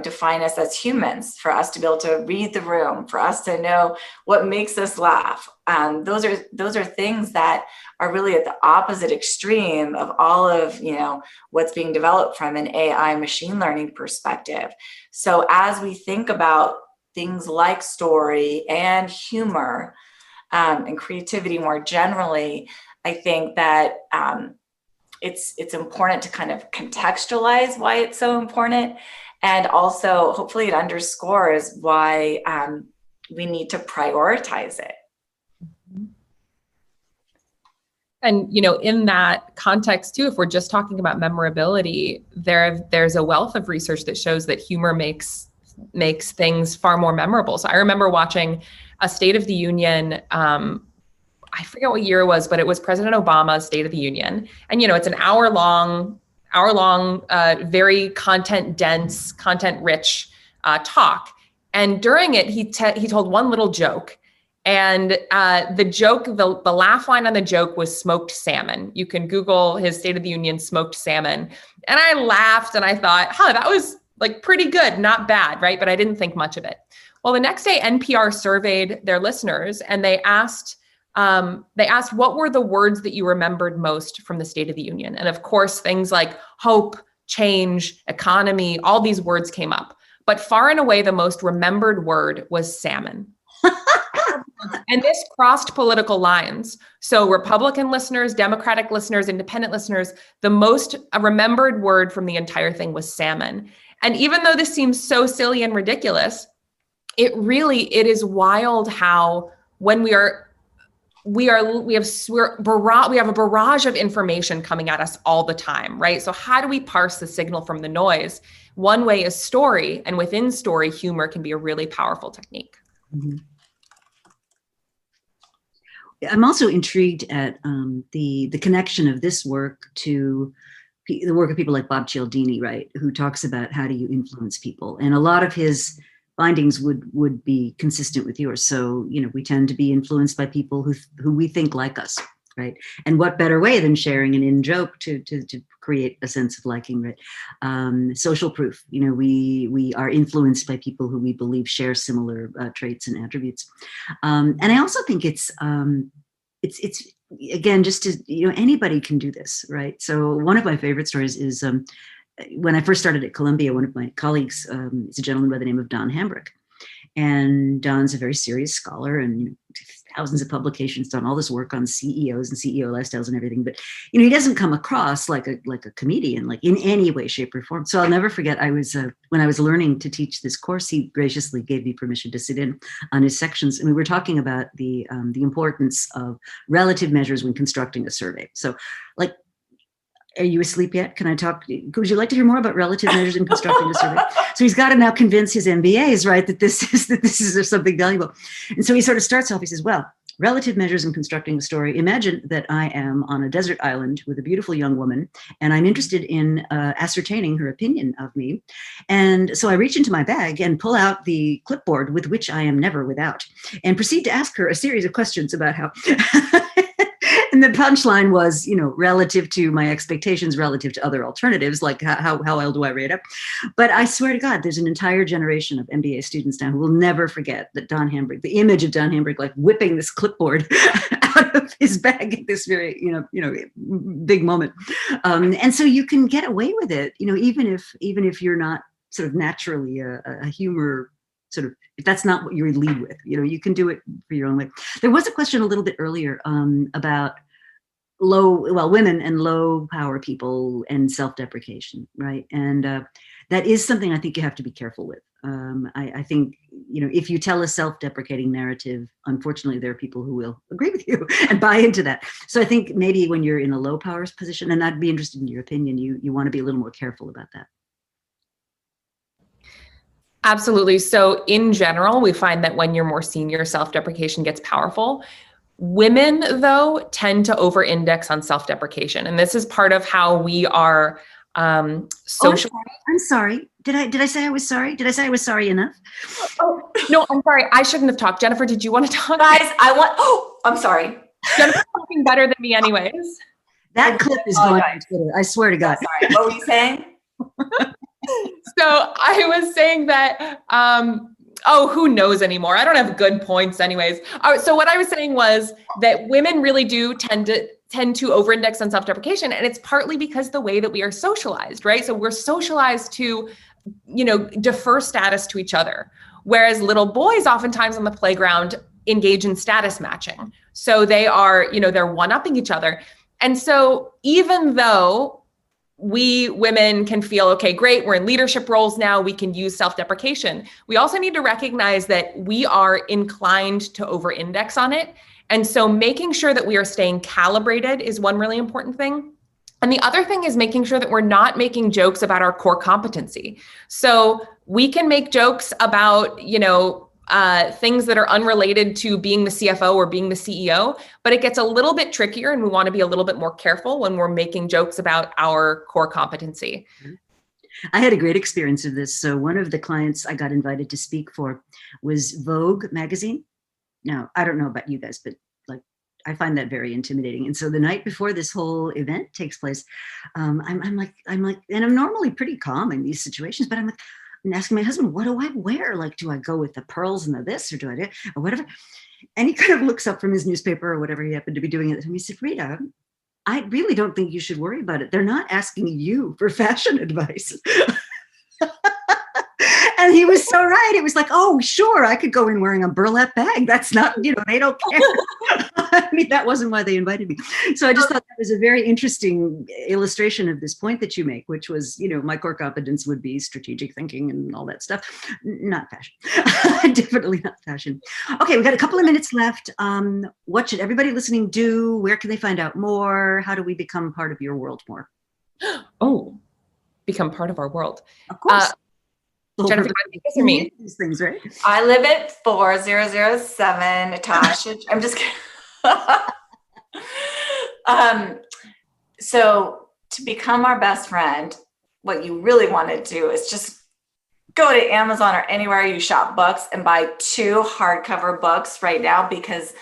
define us as humans, for us to be able to read the room, for us to know what makes us laugh. Those are things that are really at the opposite extreme of all of, what's being developed from an AI machine learning perspective. So as we think about things like story and humor and creativity more generally, I think that it's important to kind of contextualize why it's so important. And also, hopefully it underscores why we need to prioritize it. And, in that context too, if we're just talking about memorability, there's a wealth of research that shows that humor makes things far more memorable. So I remember watching a State of the Union, I forget what year it was, but it was President Obama's State of the Union. And, it's an hour long, very content dense, content rich talk. And during it, he told one little joke. And the joke, the laugh line on the joke was smoked salmon. You can Google his State of the Union smoked salmon. And I laughed and I thought, that was like pretty good, not bad, right? But I didn't think much of it. Well, the next day, NPR surveyed their listeners and they asked what were the words that you remembered most from the State of the Union? And of course, things like hope, change, economy, all these words came up. but far and away the most remembered word was salmon. And this crossed political lines. So Republican listeners, Democratic listeners, independent listeners, the most remembered word from the entire thing was salmon. And even though this seems so silly and ridiculous, it is wild how when we have a barrage of information coming at us all the time, right? So how do we parse the signal from the noise? One way is story, and within story, humor can be a really powerful technique. Mm-hmm. I'm also intrigued at the connection of this work to the work of people like Bob Cialdini, right? Who talks about how do you influence people, and a lot of his findings would be consistent with yours. So, we tend to be influenced by people who we think like us, right? And what better way than sharing an in-joke to create a sense of liking, right? Social proof, we are influenced by people who we believe share similar traits and attributes. And I also think it's again, just to, anybody can do this, right? So one of my favorite stories is when I first started at Columbia, one of my colleagues is a gentleman by the name of Don Hambrick. And Don's a very serious scholar and thousands of publications, done all this work on CEOs and CEO lifestyles and everything. But, he doesn't come across like a comedian, like in any way, shape or form. So I'll never forget, when I was learning to teach this course, he graciously gave me permission to sit in on his sections. And we were talking about the importance of relative measures when constructing a survey. So are you asleep yet? Can I talk? Would you like to hear more about relative measures in constructing a survey? So he's got to now convince his MBAs, right, that this is something valuable. And so he sort of starts off, he says, well, relative measures in constructing a story. Imagine that I am on a desert island with a beautiful young woman, and I'm interested in ascertaining her opinion of me. And so I reach into my bag and pull out the clipboard with which I am never without, and proceed to ask her a series of questions about how... And the punchline was, relative to my expectations, relative to other alternatives, like how well do I rate up? But I swear to God, there's an entire generation of MBA students now who will never forget that Don Hambrick, the image of Don Hambrick, like whipping this clipboard out of his bag at this very, big moment. And so you can get away with it, even if you're not sort of naturally a humor sort of, if that's not what you lead with, you can do it for your own way. There was a question a little bit earlier about women and low power people and self-deprecation, right? And that is something I think you have to be careful with. I think, if you tell a self-deprecating narrative, unfortunately, there are people who will agree with you and buy into that. So I think maybe when you're in a low power position, and I'd be interested in your opinion, you want to be a little more careful about that. Absolutely. So in general, we find that when you're more senior, self-deprecation gets powerful. Women, though, tend to over-index on self-deprecation. And this is part of how we are social. Oh, I'm sorry. Did I say I was sorry? Did I say I was sorry enough? Oh, no, I'm sorry. I shouldn't have talked. Jennifer, did you want to talk? Guys, I'm sorry. Jennifer's talking better than me anyways. That clip is going on Twitter. I swear to God. Sorry. What were you saying? So I was saying that, who knows anymore? I don't have good points anyways. So what I was saying was that women really do tend to over-index on self-deprecation. And it's partly because the way that we are socialized, right? So we're socialized to, defer status to each other. Whereas little boys oftentimes on the playground engage in status matching. So they are, they're one-upping each other. And so even though we women can feel, okay, great, we're in leadership roles now, we can use self-deprecation, we also need to recognize that we are inclined to over-index on it. And so making sure that we are staying calibrated is one really important thing. And the other thing is making sure that we're not making jokes about our core competency. So we can make jokes about, things that are unrelated to being the CFO or being the CEO, but it gets a little bit trickier and we want to be a little bit more careful when we're making jokes about our core competency. I had a great experience of this. So one of the clients I got invited to speak for was Vogue magazine. Now, I don't know about you guys, but I find that very intimidating. And so the night before this whole event takes place, I'm like, and I'm normally pretty calm in these situations, but I'm asking my husband, what do I wear? Like, do I go with the pearls and the this, or do I do, or whatever? And he kind of looks up from his newspaper or whatever he happened to be doing at the time. He said, Rita, I really don't think you should worry about it. They're not asking you for fashion advice. And he was so right. It was like, oh, sure, I could go in wearing a burlap bag. That's not, they don't care. I mean, that wasn't why they invited me. So I just thought that was a very interesting illustration of this point that you make, which was, my core competence would be strategic thinking and all that stuff. Not fashion. Definitely not fashion. Okay, we got a couple of minutes left. What should everybody listening do? Where can they find out more? How do we become part of your world more? Oh, become part of our world. Of course. Jennifer, these are me. These things, right? I live at 4007 Natasha. I'm just kidding. So to become our best friend, what you really want to do is just go to Amazon or anywhere you shop books and buy 2 hardcover books right now, because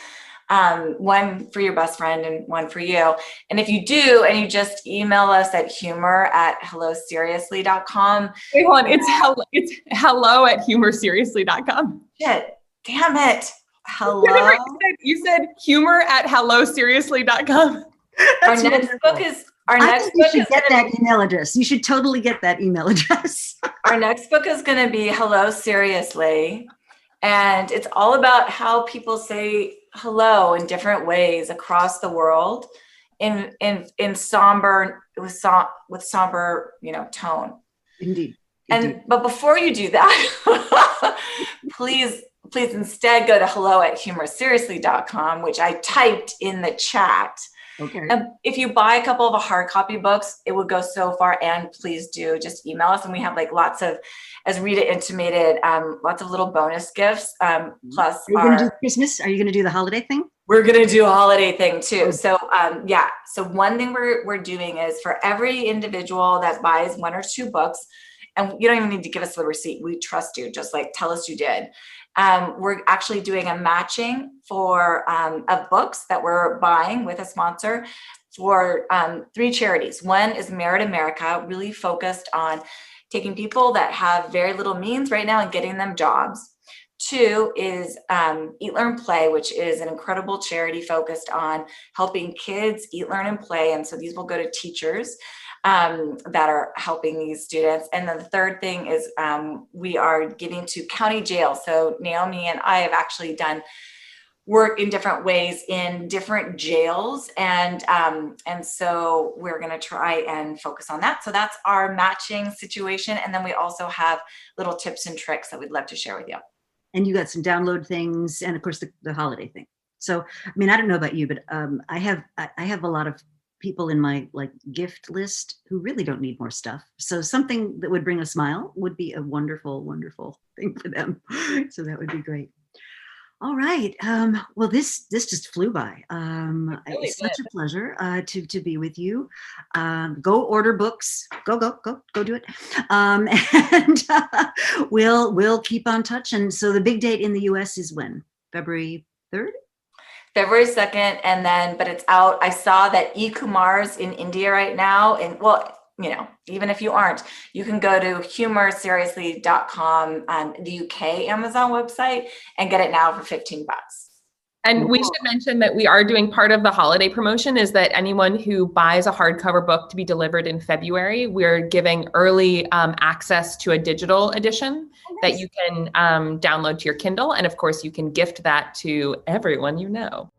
one for your best friend and one for you. And if you do, and you just email us at humor@helloseriously.com. Wait, hold on. It's hello@humorseriously.com. Shit, damn it. Hello. You said humor@helloseriously.com. Our next book is I think you should get that email address. You should totally get that email address. Our next book is going to be Hello Seriously. And it's all about how people say hello in different ways across the world in somber, with somber, tone. Indeed. But before you do that, please instead go to hello@humorseriously.com, which I typed in the chat. Okay. And if you buy a couple of hard copy books, it would go so far. And please do just email us. And we have lots of, as Rita intimated, lots of little bonus gifts. Plus, are you going to do Christmas? Are you going to do the holiday thing? We're going to do a holiday thing too. So So one thing we're doing is for every individual that buys 1 or 2 books, and you don't even need to give us the receipt. We trust you. Just tell us you did. We're actually doing a matching for of books that we're buying with a sponsor for 3 charities. One is Merit America, really focused on taking people that have very little means right now and getting them jobs. 2 is Eat, Learn, Play, which is an incredible charity focused on helping kids eat, learn, and play. And so these will go to teachers that are helping these students. And then the third thing is we are giving to county jail. So Naomi and I have actually done work in different ways in different jails. And so we're going to try and focus on that. So that's our matching situation. And then we also have little tips and tricks that we'd love to share with you. And you got some download things, and of course the holiday thing. So, I mean, I don't know about you, but I have a lot of people in my gift list who really don't need more stuff. So something that would bring a smile would be a wonderful, wonderful thing for them. So that would be great. All right. Well, this just flew by. It's such a pleasure to be with you. Go order books. Go do it. And we'll keep on touch. And so the big date in the US is when? February 3rd? February 2nd, and then, but it's out. I saw that E-Kumar's in India right now. And well, even if you aren't, you can go to humorseriously.com, the UK Amazon website, and get it now for $15. And we should mention that we are doing part of the holiday promotion is that anyone who buys a hardcover book to be delivered in February, we're giving early access to a digital edition that you can download to your Kindle. And of course, you can gift that to everyone you know.